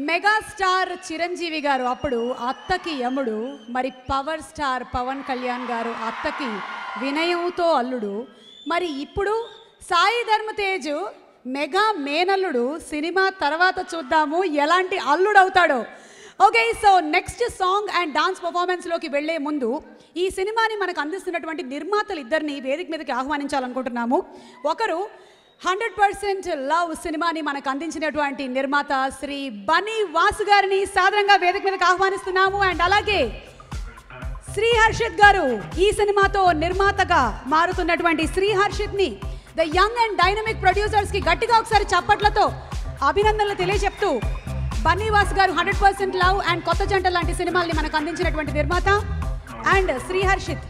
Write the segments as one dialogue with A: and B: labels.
A: Megastar Chiranjeevi గారు అప్పుడు అత్తకి యముడు, మరి పవర్ స్టార్ పవన్ కళ్యాణ్ గారు అత్తకి వినయంతో అల్లుడు, మరి ఇప్పుడు సాయి ధర్మ తేజ్ మెగా మేనల్లుడు. సినిమా తర్వాత చూద్దాము ఎలాంటి అల్లుడు అవుతాడో. Okay, so next song and dance పర్ఫార్మెన్స్లోకి వెళ్లే ముందు ఈ సినిమాని మనకు అందిస్తున్నటువంటి నిర్మాతలు ఇద్దరిని వేదిక మీదకి ఆహ్వానించాలనుకుంటున్నాము. ఒకరు 100% లవ్ సినిమాని మనకు అందించినటువంటి నిర్మాత శ్రీ బన్నీ వాసు గారిని సాదరంగా వేదిక మీదకి ఆహ్వానిస్తున్నాము. అండ్ అలాగే శ్రీ హర్షిత్ గారు, ఈ సినిమాతో నిర్మాతగా మారుతున్నటువంటి శ్రీ హర్షిత్ని ద యంగ్ అండ్ డైనమిక్ ప్రొడ్యూసర్స్కి గట్టిగా ఒకసారి చప్పట్లతో అభినందనలు తెలియజెప్తూ బన్నీ వాసు గారు 100% లవ్ అండ్ కొత్త జంట లాంటి సినిమాల్ని మనకు అందించినటువంటి నిర్మాత. అండ్ శ్రీ హర్షిత్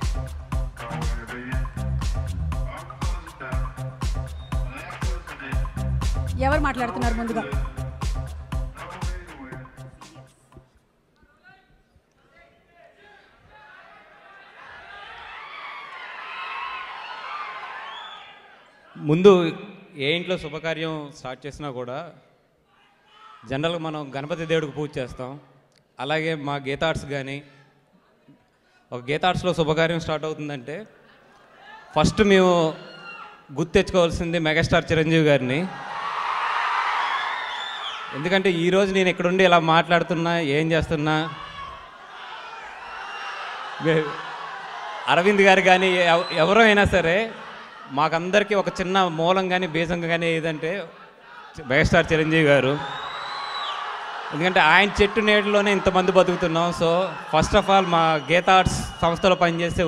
A: ఎవరు మాట్లాడుతున్నారు ముందుగా?
B: ముందు ఏ ఇంట్లో శుభకార్యం స్టార్ట్ చేసినా కూడా జనరల్గా మనం గణపతి దేవుడికి పూజ చేస్తాం. అలాగే మా గీతార్ట్స్ కానీ ఒక గీతార్ట్స్లో శుభకార్యం స్టార్ట్ అవుతుందంటే ఫస్ట్ మేము గుర్తు తెచ్చుకోవాల్సింది మెగాస్టార్ చిరంజీవి గారిని. ఎందుకంటే ఈరోజు నేను ఇక్కడుండి ఇలా మాట్లాడుతున్నా, ఏం చేస్తున్నా, అరవింద్ గారు కానీ ఎవరో అయినా సరే మాకందరికీ ఒక చిన్న మూలం కానీ బీజం కానీ ఏదంటే మెగాస్టార్ చిరంజీవి గారు. ఎందుకంటే ఆయన చెట్టు నీడలోనే ఇంతమంది బతుకుతున్నాం. సో ఫస్ట్ ఆఫ్ ఆల్ మా గీతా ఆర్ట్స్ సంస్థలో పనిచేసే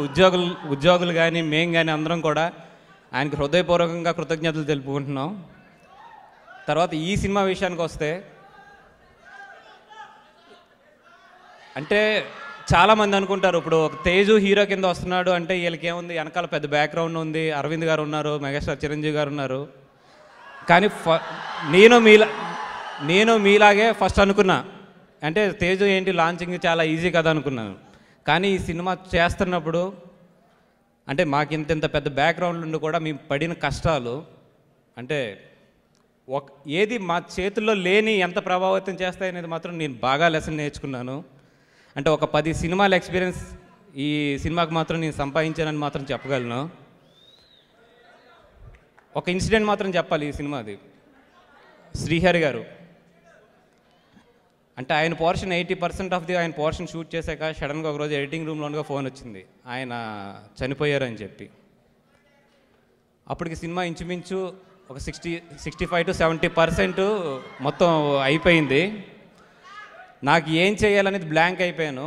B: ఉద్యోగులు కానీ మేము కానీ అందరం కూడా ఆయనకి హృదయపూర్వకంగా కృతజ్ఞతలు తెలుపుకుంటున్నాం. తర్వాత ఈ సినిమా విషయానికి వస్తే, అంటే చాలామంది అనుకుంటారు ఇప్పుడు ఒక తేజు హీరో కింద వస్తున్నాడు అంటే వీళ్ళకి ఏముంది, వెనకాల పెద్ద బ్యాక్గ్రౌండ్ ఉంది, అరవింద్ గారు ఉన్నారు, మెగాస్టార్ చిరంజీవి గారు ఉన్నారు. కానీ నేను మీలాగే ఫస్ట్ అనుకున్నా, అంటే తేజు ఏంటి లాంచింగ్ చాలా ఈజీ కదా అనుకున్నాను. కానీ ఈ సినిమా చేస్తున్నప్పుడు అంటే మాకు ఇంత పెద్ద బ్యాక్గ్రౌండ్ నుండి కూడా మేము పడిన కష్టాలు, అంటే ఏది మా చేతుల్లో లేని ఎంత ప్రభావితం చేస్తాయనేది మాత్రం నేను బాగా లెసన్ నేర్చుకున్నాను. అంటే ఒక 10 సినిమాల ఎక్స్పీరియన్స్ ఈ సినిమాకి మాత్రం నేను సంపాదించానని మాత్రం చెప్పగలను. ఒక ఇన్సిడెంట్ మాత్రం చెప్పాలి ఈ సినిమాది. శ్రీహరి గారు అంటే ఆయన పోర్షన్ 80% ఆఫ్ ఆయన పోర్షన్ షూట్ చేశాక సడన్గా ఒకరోజు ఎడిటింగ్ రూమ్లోనుగా ఫోన్ వచ్చింది, ఆయన చనిపోయారని చెప్పి. అప్పటికి సినిమా ఇంచుమించు ఒక 65 to 70% మొత్తం అయిపోయింది. నాకు ఏం చేయాలనేది బ్లాంక్ అయిపోయాను.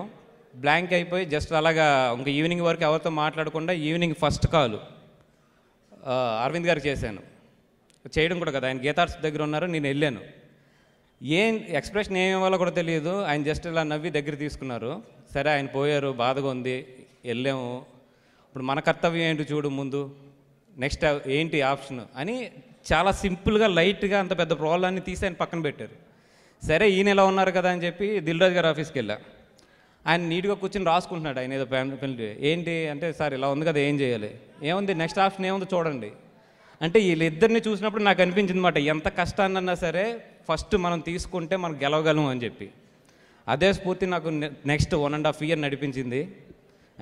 B: బ్లాంక్ అయిపోయి జస్ట్ అలాగా ఇంక ఈవినింగ్ వరకు ఎవరితో మాట్లాడకుండా ఈవినింగ్ ఫస్ట్ కాల్ అరవింద్ గారికి చేశాను. చేయడం కూడా కదా, ఆయన గీతార్ట్స్ దగ్గర ఉన్నారు, నేను వెళ్ళాను. ఏం ఎక్స్ప్రెషన్ ఏమి ఇవ్వాలో కూడా తెలియదు. ఆయన జస్ట్ ఇలా నవ్వి దగ్గర తీసుకున్నారు. సరే ఆయన పోయారు, బాధగా ఉంది, వెళ్ళాము. ఇప్పుడు మన కర్తవ్యం ఏంటి చూడు, ముందు నెక్స్ట్ ఏంటి ఆప్షన్ అని చాలా సింపుల్గా లైట్గా అంత పెద్ద ప్రాబ్లాన్ని తీసి ఆయన పక్కన పెట్టారు. సరే ఈయన ఎలా ఉన్నారు కదా అని చెప్పి దిల్రాజు గారి ఆఫీస్కి వెళ్ళా. ఆయన నీట్గా కూర్చొని రాసుకుంటున్నాడు. ఆయన ఏదో పెన్నులు ఏంటి అంటే, సార్ ఇలా ఉంది కదా ఏం చేయాలి, ఏముంది నెక్స్ట్ ఆప్షన్ ఏముంది చూడండి అంటే. వీళ్ళిద్దరిని చూసినప్పుడు నాకు అనిపించింది అన్నమాట, ఎంత కష్టాన్నన్నా సరే ఫస్ట్ మనం తీసుకుంటే మనం గెలవగలం అని చెప్పి. అదే స్ఫూర్తి నాకు నెక్స్ట్ 1.5 year నడిపించింది.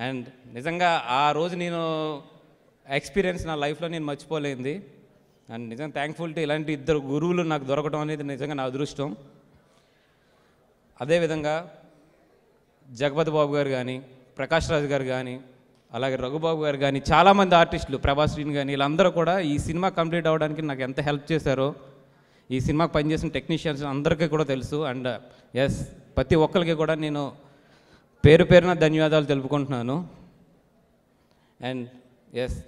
B: అండ్ నిజంగా ఆ రోజు నేను ఎక్స్పీరియన్స్ నా లైఫ్లో నేను మర్చిపోలేంది. అండ్ నిజంగా థ్యాంక్ఫుల్ టు ఇలాంటి ఇద్దరు గురువులు నాకు దొరకడం అనేది నిజంగా నా అదృష్టం. అదేవిధంగా జగపతి బాబు గారు కానీ, ప్రకాష్ రాజ్ గారు కానీ, అలాగే రఘుబాబు గారు కానీ, చాలామంది ఆర్టిస్టులు, ప్రభాస్ శ్రీని కానీ, వీళ్ళందరూ కూడా ఈ సినిమా కంప్లీట్ అవ్వడానికి నాకు ఎంత హెల్ప్ చేశారో ఈ సినిమాకి పనిచేసిన టెక్నీషియన్స్ అందరికీ కూడా తెలుసు. అండ్ ఎస్, ప్రతి ఒక్కరికి కూడా నేను పేరు పేరున ధన్యవాదాలు తెలుపుకుంటున్నాను. అండ్ ఎస్,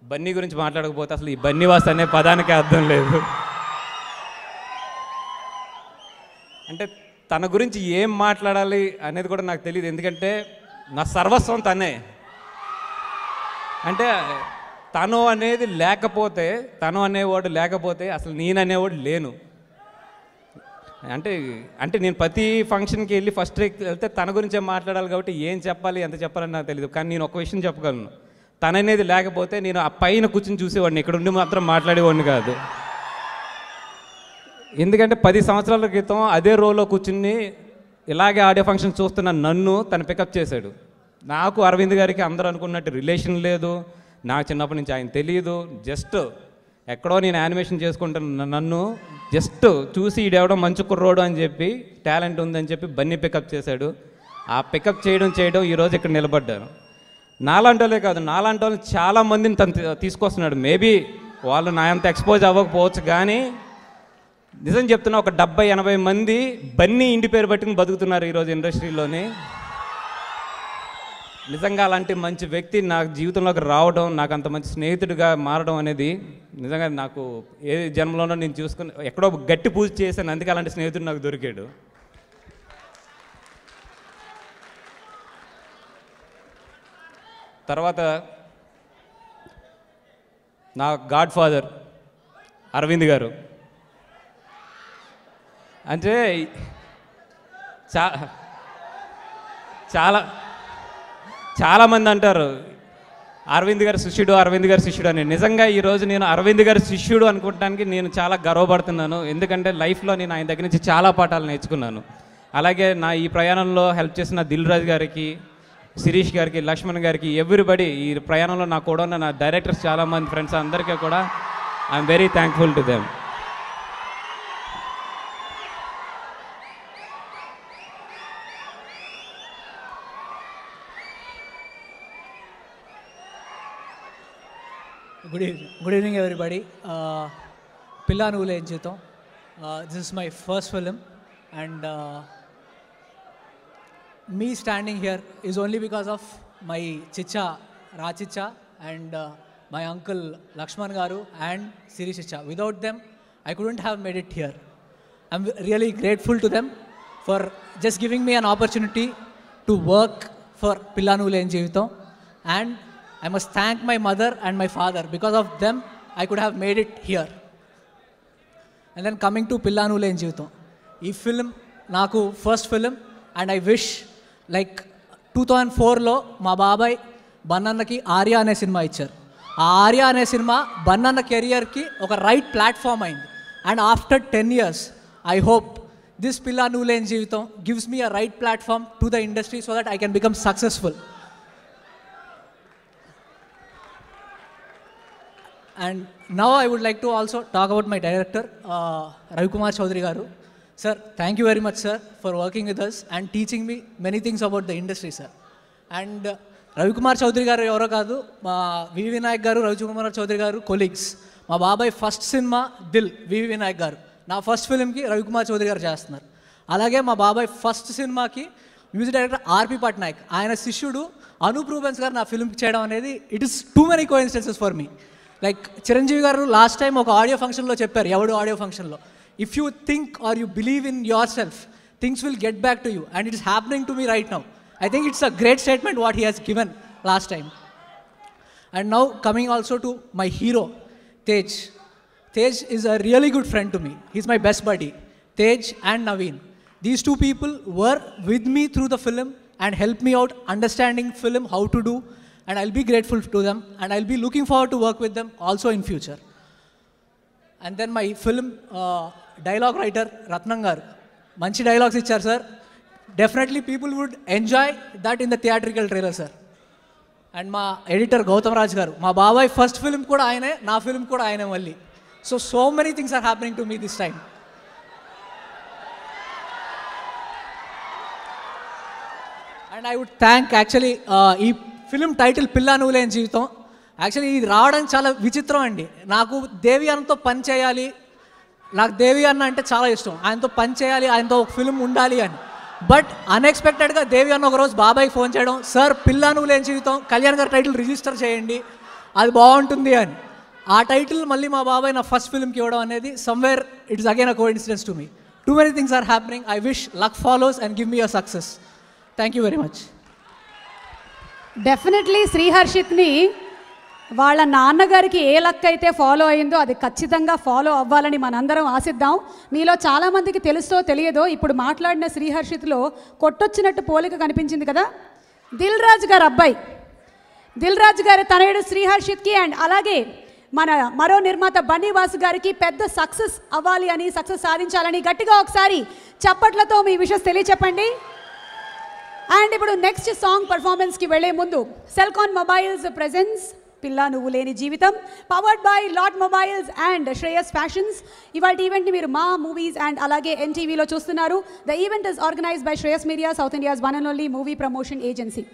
B: బన్నీ గురించి మాట్లాడకపోతే అసలు ఈ బన్నీవాస్ అనే పదానికి అర్థం లేదు. అంటే తన గురించి ఏం మాట్లాడాలి అనేది కూడా నాకు తెలియదు. ఎందుకంటే నా సర్వస్వం తనే. అంటే తను అనేది లేకపోతే, తను అనేవాడు లేకపోతే అసలు నేననేవాడు లేను. అంటే నేను ప్రతి ఫంక్షన్కి వెళ్ళి ఫస్ట్ వెళ్తే తన గురించే మాట్లాడాలి కాబట్టి ఏం చెప్పాలి ఎంత చెప్పాలని నాకు తెలియదు. కానీ నేను ఒక విషయం చెప్పగలను, తననేది లేకపోతే నేను ఆ పైన కూర్చొని చూసేవాడిని, ఇక్కడ ఉండి మాత్రం మాట్లాడేవాడిని కాదు. ఎందుకంటే 10 సంవత్సరాల క్రితం అదే రోల్లో కూర్చుని ఇలాగే ఆడియో ఫంక్షన్ చూస్తున్న నన్ను తను పికప్ చేశాడు. నాకు అరవింద్ గారికి అందరూ అనుకున్నట్టు రిలేషన్ లేదు, నాకు చిన్నప్పటి నుంచి ఆయన తెలియదు. జస్ట్ ఎక్కడో నేను యానిమేషన్ చేసుకుంటున్న నన్ను జస్ట్ చూసి ఈడెవడో మంచి కుర్రోడు అని చెప్పి, టాలెంట్ ఉందని చెప్పి బన్నీ పికప్ చేశాడు. ఆ పికప్ చేయడం ఈరోజు ఇక్కడ నిలబడ్డాను. నాలాంటి వాళ్ళే కాదు, నాలాంటి వాళ్ళు చాలామందిని తను తీసుకొస్తున్నాడు. మేబీ వాళ్ళు నా అంత ఎక్స్పోజ్ అవ్వకపోవచ్చు, కానీ నిజం చెప్తున్నా ఒక 70-80 మంది బన్నీ ఇంటి పేరు పట్టుకుని బతుకుతున్నారు ఈరోజు ఇండస్ట్రీలోని. నిజంగా అలాంటి మంచి వ్యక్తి నా జీవితంలోకి రావడం, నాకు అంత మంచి స్నేహితుడిగా మారడం అనేది నిజంగా నాకు ఏ జన్మలోనో నేను చూసుకుని ఎక్కడో గట్టి పూజ చేశాను, అందుకే అలాంటి స్నేహితుడు నాకు దొరికాడు. తర్వాత నా గాడ్ ఫాదర్ అరవింద్ గారు. అంటే చాలామంది అంటారు అరవింద్ గారి శిష్యుడు అని. నిజంగా ఈరోజు నేను అరవింద్ గారి శిష్యుడు అనుకోవడానికి నేను చాలా గర్వపడుతున్నాను. ఎందుకంటే లైఫ్లో నేను ఆయన దగ్గర నుంచి చాలా పాఠాలు నేర్చుకున్నాను. అలాగే నా ఈ ప్రయాణంలో హెల్ప్ చేసిన దిల్ రాజు గారికి, శిరీష్ గారికి, లక్ష్మణ్ గారికి, ఎవ్రీబడి ఈ ప్రయాణంలో నాకు కూడా ఉన్న నా డైరెక్టర్స్ చాలామంది ఫ్రెండ్స్ అందరికీ కూడా I'm very thankful to them.
C: Good evening everybody. Pilla Nuvule Em Jeetam. This is my first film, and me standing here is only because of my chicha Rachicha and my uncle Lakshman Garu and Siri Chicha. Without them, I couldn't have made it here. I'm really grateful to them for just giving me an opportunity to work for Pilla Nuvule Em Jeetam, and I must thank my mother and my father. Because of them, I could have made it here. And then coming to Pilla Nuvule Em Jeetam. This film, naku first film, and I wish like 2004 మా బాబాయ్ బన్నన్నకి ఆర్య అనే cinema ఇచ్చారు. ఆ ఆర్య అనే cinema బన్నన్న కెరియర్కి ఒక right platform అయింది. And after 10 years, I hope this Pilla Nuvule Em Jeetam gives me a right platform to the industry so that I can become successful. And now I would like to also talk about my director, Ravikumar Chaudhary Garu. Sir, thank you very much, sir, for working with us and teaching me many things about the industry, sir. And Ravikumar Chaudhary Garu evaro kaadu, ma V Vinayak Garu, Ravikumar Chaudhary Garu colleagues. Ma babai first cinema Dil V Vinayak Garu. Na first film ki Ravikumar Chaudhary Garu చేస్తున్నారు. అలాగే మా బాబాయ్ first సినిమాకి music director ఆర్పి పట్నాయక్, ఆయన శిష్యుడు Anoop Rubens గారు నా film చేయడం అనేది it is too many coincidences for me. Like Chiranjeevi గారు లాస్ట్ టైం ఒక ఆడియో ఫంక్షన్లో చెప్పారు, ఎవడు ఆడియో ఫంక్షన్లో, if you think or you believe in yourself, things will get back to you, and it is happening to me right now. I think it's a great statement what he has given last time. And now coming also to my hero Tej. Tej is a really good friend to me. He's my best buddy. Tej and Naveen. These two people were with me through the film and helped me out understanding film, how to do, and I'll be grateful to them, and I'll be looking forward to work with them also in future. And then my film dialogue writer Ratnam garu, manchi dialogues ichcharu sir. Definitely people would enjoy that in the theatrical trailer, sir. And my editor Gautam Raj garu, ma babai first film kuda ayane, na film kuda ayane malli. So many things are happening to me this time. And I would thank actually ఈ film title పిల్లా నువ్వులే em జీవితం. Actually ఇది రావడానికి చాలా విచిత్రం అండి. నాకు దేవి అన్నతో పని చేయాలి, నాకు దేవి అన్న అంటే చాలా ఇష్టం, ఆయనతో పని చేయాలి, ఆయనతో ఒక ఫిలిం ఉండాలి అని. బట్ అన్ఎక్స్పెక్టెడ్గా దేవి అన్న ఒకరోజు బాబాయ్కి ఫోన్ చేయడం, సార్ పిల్లా నువ్వులే em జీవితం కళ్యాణ్ గారి టైటిల్ రిజిస్టర్ చేయండి, అది బాగుంటుంది అని. ఆ టైటిల్ మళ్ళీ మా బాబాయ్ నా ఫస్ట్ ఫిల్మ్కి ఇవ్వడం అనేది somewhere it's again a coincidence to me. Too many things are happening. I wish luck follows and give me a success. Thank you very much.
A: Definitely శ్రీహర్షిత్ని వాళ్ళ నాన్నగారికి ఏ లక్ అయితే ఫాలో అయిందో అది ఖచ్చితంగా ఫాలో అవ్వాలని మనందరం ఆశిద్దాం. మీలో చాలామందికి తెలుసో తెలియదో ఇప్పుడు మాట్లాడిన శ్రీహర్షిత్లో కొట్టొచ్చినట్టు పోలిక కనిపించింది కదా, దిల్ రాజు గారు అబ్బాయి, దిల్ రాజు గారి తనయుడు శ్రీహర్షిత్కి. అండ్ అలాగే మన మరో నిర్మాత బన్నీవాసు గారికి పెద్ద సక్సెస్ అవ్వాలి అని, సక్సెస్ సాధించాలని గట్టిగా ఒకసారి చప్పట్లతో మీ విషెస్ తెలియచెప్పండి. అండ్ ఇప్పుడు నెక్స్ట్ సాంగ్ పర్ఫార్మెన్స్కి వెళ్ళే ముందు సెల్కాన్ మొబైల్స్ ప్రెజెన్స్ పిల్ల నువ్వు లేని జీవితం, powered by lot mobiles and Shreyas fashions. ఇవాళ ఈవెంట్ని మీరు మా మూవీస్ అండ్ అలాగే ఎన్టీవీలో చూస్తున్నారు. The event is organised by Shreyas media, south India's one and only movie promotion agency.